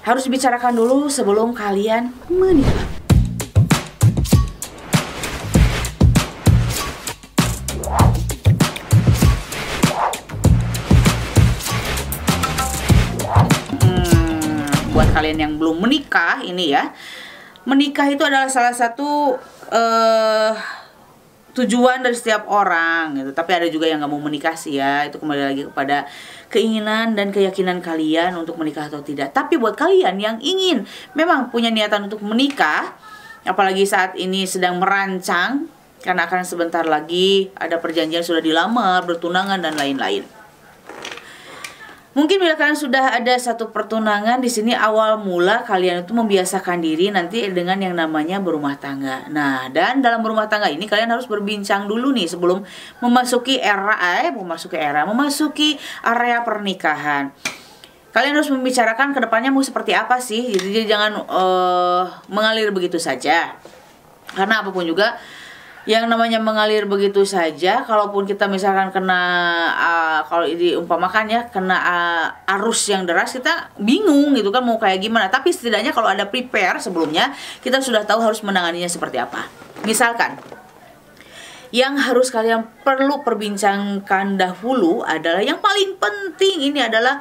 harus dibicarakan dulu sebelum kalian menikah. Buat kalian yang belum menikah ini ya, menikah itu adalah salah satu tujuan dari setiap orang gitu. Tapi ada juga yang nggak mau menikah sih ya. Itu kembali lagi kepada keinginan dan keyakinan kalian untuk menikah atau tidak. Tapi buat kalian yang ingin memang punya niatan untuk menikah, apalagi saat ini sedang merancang, karena akan sebentar lagi ada perjanjian sudah dilamar, bertunangan dan lain-lain. Mungkin bila kalian sudah ada satu pertunangan, di sini awal mula kalian itu membiasakan diri nanti dengan yang namanya berumah tangga. Nah, dan dalam berumah tangga ini kalian harus berbincang dulu nih sebelum memasuki area pernikahan. Kalian harus membicarakan kedepannya mau seperti apa sih. Jadi jangan mengalir begitu saja. Karena apapun juga yang namanya mengalir begitu saja, kalaupun kita misalkan kena kalau diumpamakan ya, kena arus yang deras, kita bingung gitu kan mau kayak gimana. Tapi setidaknya kalau ada prepare sebelumnya, kita sudah tahu harus menanganinya seperti apa. Misalkan yang harus kalian perlu perbincangkan dahulu adalah yang paling penting ini adalah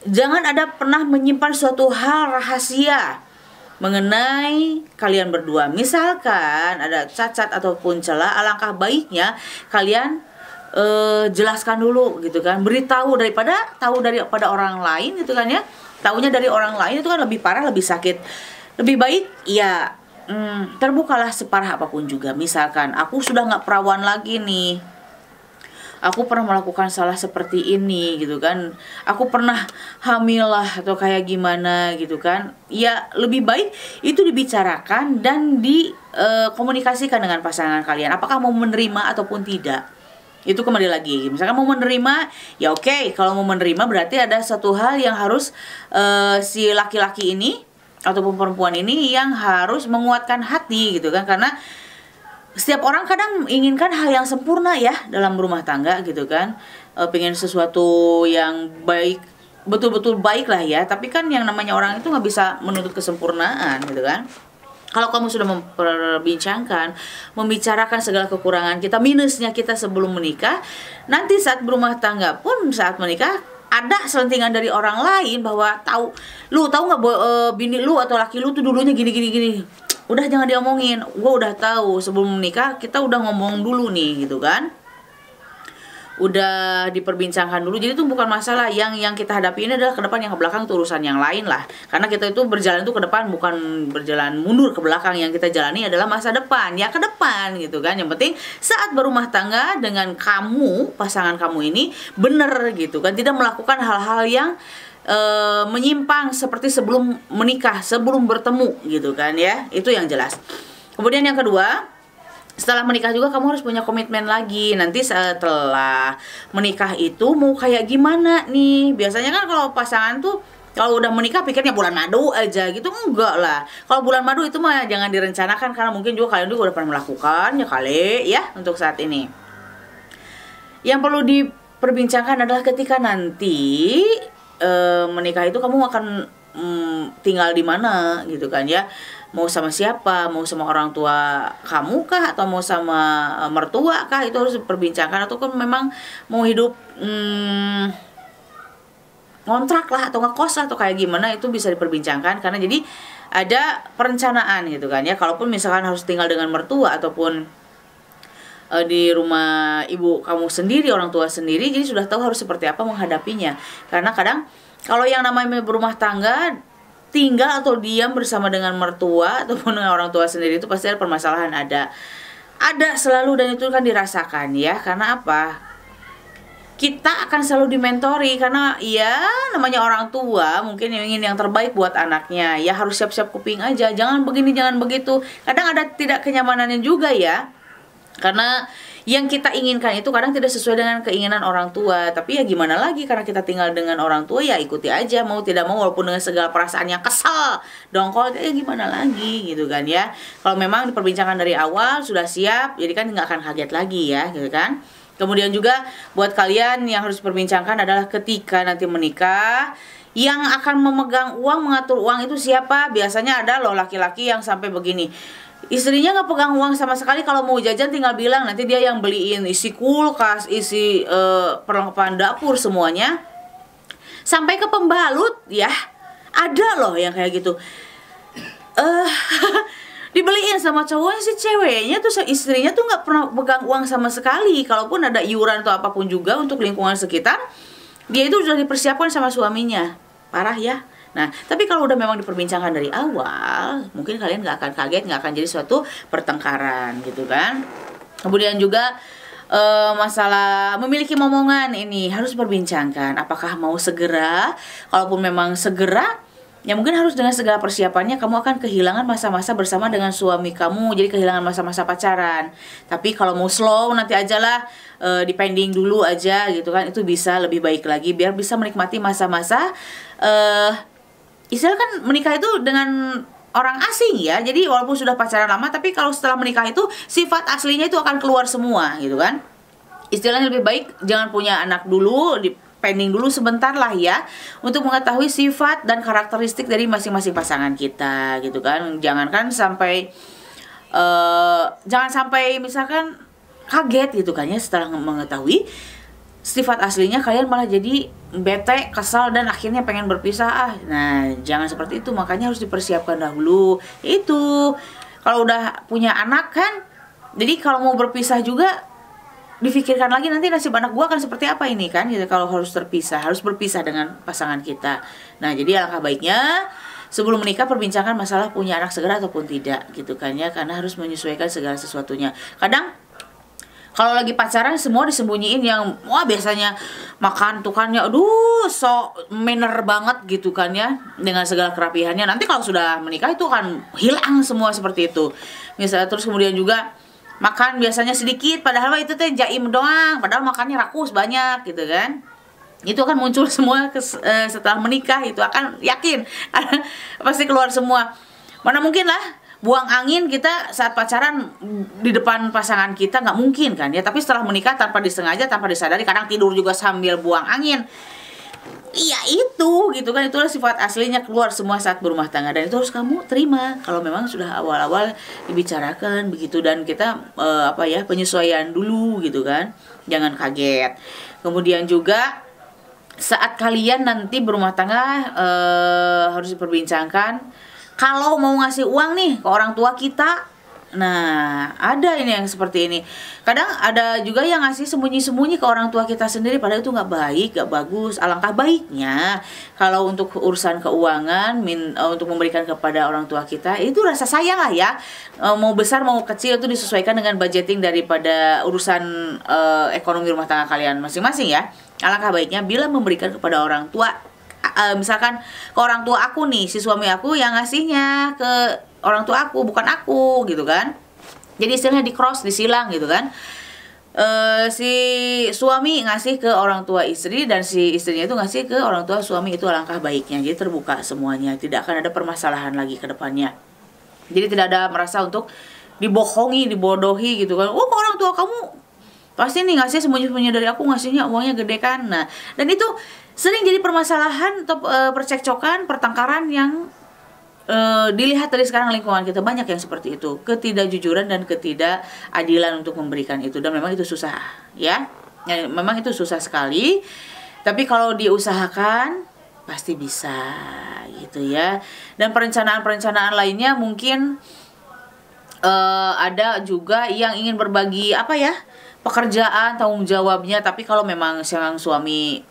jangan ada pernah menyimpan suatu hal rahasia mengenai kalian berdua. Misalkan ada cacat ataupun celah, alangkah baiknya kalian jelaskan dulu gitu kan, beritahu daripada tahu daripada orang lain gitu kan ya. Taunya dari orang lain itu kan lebih parah, lebih sakit. Lebih baik ya terbukalah separah apapun juga. Misalkan aku sudah nggak perawan lagi nih, aku pernah melakukan salah seperti ini gitu kan, aku pernah hamil lah atau kayak gimana gitu kan. Ya lebih baik itu dibicarakan dan dikomunikasikan dengan pasangan kalian, apakah mau menerima ataupun tidak. Itu kembali lagi, misalkan mau menerima ya oke. Kalau mau menerima berarti ada satu hal yang harus si laki-laki ini ataupun perempuan ini yang harus menguatkan hati gitu kan. Karena setiap orang kadang menginginkan hal yang sempurna ya dalam rumah tangga gitu kan, pengen sesuatu yang baik, betul-betul baik lah ya. Tapi kan yang namanya orang itu nggak bisa menuntut kesempurnaan gitu kan. Kalau kamu sudah membicarakan segala kekurangan kita, minusnya kita sebelum menikah, nanti saat berumah tangga pun saat menikah ada selentingan dari orang lain bahwa tahu nggak bini lu atau laki lu tuh dulunya gini. Udah jangan diomongin, gue udah tahu sebelum menikah kita udah ngomong dulu nih gitu kan, udah diperbincangkan dulu. Jadi itu bukan masalah, yang kita hadapi ini adalah ke depan, yang ke belakang itu urusan yang lain lah. Karena kita itu berjalan tuh ke depan, bukan berjalan mundur ke belakang. Yang kita jalani adalah masa depan, ya ke depan gitu kan. Yang penting saat berumah tangga dengan kamu, pasangan kamu ini bener gitu kan, tidak melakukan hal-hal yang menyimpang seperti sebelum menikah, sebelum bertemu gitu kan ya. Itu yang jelas. Kemudian yang kedua, setelah menikah juga kamu harus punya komitmen lagi. Nanti setelah menikah itu mau kayak gimana nih. Biasanya kan kalau pasangan tuh kalau udah menikah pikirnya bulan madu aja gitu. Enggak lah. Kalau bulan madu itu mah jangan direncanakan, karena mungkin juga kalian juga udah pernah melakukan ya kali ya untuk saat ini. Yang perlu diperbincangkan adalah ketika nanti menikah itu kamu akan tinggal di mana gitu kan ya. Mau sama siapa, mau sama orang tua kamu kah, atau mau sama mertua kah, itu harus diperbincangkan. Atau kan memang mau hidup kontrak lah, atau ngekos atau kayak gimana, itu bisa diperbincangkan. Karena jadi ada perencanaan gitu kan ya. Kalaupun misalkan harus tinggal dengan mertua ataupun di rumah ibu kamu sendiri, orang tua sendiri, jadi sudah tahu harus seperti apa menghadapinya. Karena kadang kalau yang namanya berumah tangga, tinggal atau diam bersama dengan mertua ataupun dengan orang tua sendiri, itu pasti ada permasalahan, ada selalu, dan itu kan dirasakan ya. Karena apa? Kita akan selalu dimentori, karena ya namanya orang tua mungkin yang ingin yang terbaik buat anaknya. Ya harus siap-siap kuping aja, jangan begini, jangan begitu. Kadang ada tidak kenyamanannya juga ya. Karena yang kita inginkan itu kadang tidak sesuai dengan keinginan orang tua. Tapi ya gimana lagi, karena kita tinggal dengan orang tua ya ikuti aja, mau tidak mau, walaupun dengan segala perasaan yang kesel, dongkol, ya gimana lagi gitu kan ya. Kalau memang diperbincangkan dari awal sudah siap, jadi kan nggak akan kaget lagi ya gitu kan. Kemudian juga buat kalian yang harus diperbincangkan adalah ketika nanti menikah, Yang akan memegang uang, mengatur uang itu siapa? Biasanya ada loh laki-laki yang sampai begini, istrinya nggak pegang uang sama sekali, kalau mau jajan tinggal bilang, nanti dia yang beliin, isi kulkas, isi perlengkapan dapur semuanya, sampai ke pembalut ya, ada loh yang kayak gitu. Dibeliin sama cowoknya, si ceweknya tuh, istrinya tuh nggak pernah pegang uang sama sekali. Kalaupun ada iuran atau apapun juga untuk lingkungan sekitar, dia itu sudah dipersiapkan sama suaminya. Parah ya. Nah, tapi kalau udah memang diperbincangkan dari awal, mungkin kalian nggak akan kaget, nggak akan jadi suatu pertengkaran gitu kan. Kemudian juga masalah memiliki momongan ini harus diperbincangkan. Apakah mau segera? Kalaupun memang segera, ya mungkin harus dengan segala persiapannya. Kamu akan kehilangan masa-masa bersama dengan suami kamu, jadi kehilangan masa-masa pacaran. Tapi kalau mau slow, nanti ajalah dipending dulu aja gitu kan, itu bisa lebih baik lagi, biar bisa menikmati masa-masa istilah kan menikah itu dengan orang asing ya. Jadi walaupun sudah pacaran lama, tapi kalau setelah menikah itu sifat aslinya itu akan keluar semua gitu kan. Istilahnya lebih baik jangan punya anak dulu, pending dulu sebentar lah ya, untuk mengetahui sifat dan karakteristik dari masing-masing pasangan kita gitu kan. Jangan sampai misalkan kaget gitu kan ya, setelah mengetahui sifat aslinya kalian malah jadi bete, kesal, dan akhirnya pengen berpisah. Nah, jangan seperti itu. Makanya harus dipersiapkan dahulu. Itu kalau udah punya anak kan, jadi kalau mau berpisah juga difikirkan lagi, nanti nasib anak gua akan seperti apa ini kan gitu. Kalau harus terpisah, harus berpisah dengan pasangan kita. Nah, jadi alangkah baiknya sebelum menikah perbincangkan masalah punya anak segera ataupun tidak gitu kan ya, karena harus menyesuaikan segala sesuatunya. Kadang kalau lagi pacaran semua disembunyiin, yang wah biasanya makan tuh kan ya, aduh so manner banget gitu kan ya, dengan segala kerapihannya. Nanti kalau sudah menikah itu akan hilang semua seperti itu. Misalnya terus kemudian juga makan biasanya sedikit, padahal itu teh jaim doang, padahal makannya rakus banyak gitu kan. Itu akan muncul semua setelah menikah, itu akan yakin pasti keluar semua. Mana mungkin lah buang angin kita saat pacaran di depan pasangan kita, nggak mungkin kan ya. Tapi setelah menikah tanpa disengaja, tanpa disadari, kadang tidur juga sambil buang angin. Iya itu gitu kan, itulah sifat aslinya keluar semua saat berumah tangga, dan itu harus kamu terima kalau memang sudah awal-awal dibicarakan begitu. Dan kita penyesuaian dulu gitu kan, jangan kaget. Kemudian juga saat kalian nanti berumah tangga harus diperbincangkan kalau mau ngasih uang nih ke orang tua kita. Nah, ada ini yang seperti ini. Kadang ada juga yang ngasih sembunyi-sembunyi ke orang tua kita sendiri, padahal itu nggak baik, nggak bagus. Alangkah baiknya kalau untuk urusan keuangan untuk memberikan kepada orang tua kita, itu rasa sayang lah ya. Mau besar mau kecil itu disesuaikan dengan budgeting daripada urusan ekonomi rumah tangga kalian masing-masing ya. Alangkah baiknya bila memberikan kepada orang tua, misalkan ke orang tua aku nih, si suami aku yang ngasihnya ke orang tua aku, bukan aku gitu kan. Jadi istilahnya di cross, disilang gitu kan. Si suami ngasih ke orang tua istri, dan si istrinya itu ngasih ke orang tua suami. Itu alangkah baiknya, jadi terbuka semuanya, tidak akan ada permasalahan lagi ke depannya. Jadi tidak ada merasa untuk dibohongi, dibodohi gitu kan. Oh, orang tua kamu pasti nih ngasih sembunyi-sembunyi dari aku, ngasihnya uangnya gede kan. Nah, dan itu sering jadi permasalahan atau percekcokan, pertengkaran yang dilihat dari sekarang lingkungan kita banyak yang seperti itu, ketidakjujuran dan ketidakadilan untuk memberikan itu. Dan memang itu susah ya, memang itu susah sekali. Tapi kalau diusahakan pasti bisa gitu ya. Dan perencanaan-perencanaan lainnya mungkin ada juga yang ingin berbagi pekerjaan, tanggung jawabnya. Tapi kalau memang suami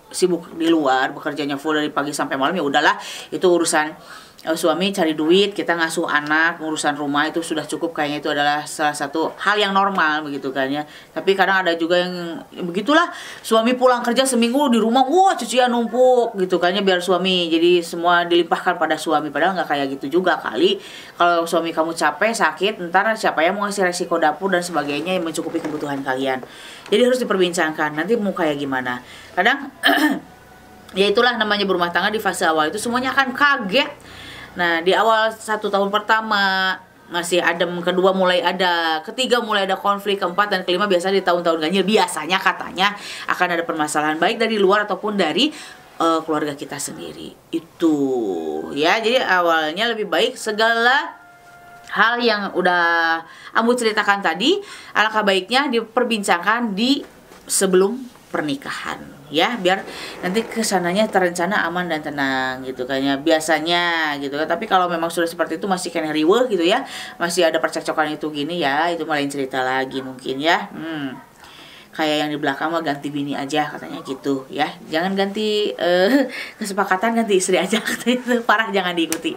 sibuk di luar, bekerjanya full dari pagi sampai malam, ya udahlah, itu urusan suami cari duit, kita ngasuh anak, urusan rumah itu sudah cukup. Kayaknya itu adalah salah satu hal yang normal begitu kan ya. Tapi kadang ada juga yang begitulah, suami pulang kerja seminggu di rumah, wah cucian numpuk gitu kan ya, biar suami, jadi semua dilimpahkan pada suami. Padahal nggak kayak gitu juga kali. Kalau suami kamu capek, sakit, ntar siapa yang mau ngasih resiko dapur dan sebagainya yang mencukupi kebutuhan kalian. Jadi harus diperbincangkan, nanti mau kayak gimana. Kadang ya itulah namanya berumah tangga, di fase awal itu semuanya akan kaget. Nah, di awal 1 tahun pertama masih adem, kedua mulai ada, ketiga mulai ada konflik, keempat dan kelima biasanya di tahun-tahun ganjil biasanya katanya akan ada permasalahan, baik dari luar ataupun dari keluarga kita sendiri. Itu ya, jadi awalnya lebih baik segala hal yang udah Ambu ceritakan tadi, alangkah baiknya diperbincangkan di sebelum pernikahan ya, biar nanti kesananya terencana, aman dan tenang gitu kayaknya biasanya gitu kan. Tapi kalau memang sudah seperti itu masih kena riweuh gitu ya, masih ada percekcokan itu gini ya, itu lain cerita lagi mungkin ya. Kayak yang di belakang mah ganti bini aja katanya gitu ya, jangan ganti kesepakatan, ganti istri aja katanya. Parah, jangan diikuti.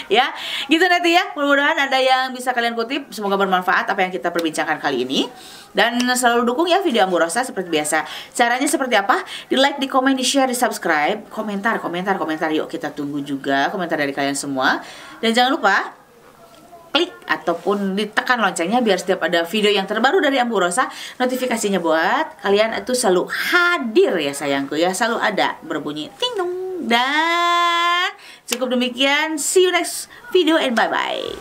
Ya gitu nanti ya, mudah-mudahan ada yang bisa kalian kutip, semoga bermanfaat apa yang kita perbincangkan kali ini, dan selalu dukung ya video Ambu Rosa seperti biasa. Caranya seperti apa? Di like, di komen, di share, di subscribe, komentar yuk, kita tunggu juga komentar dari kalian semua. Dan jangan lupa klik ataupun ditekan loncengnya biar setiap ada video yang terbaru dari Ambu Rosa, notifikasinya buat kalian itu selalu hadir ya sayangku ya, selalu ada berbunyi ting dong. Dan cukup demikian, see you next video and bye bye.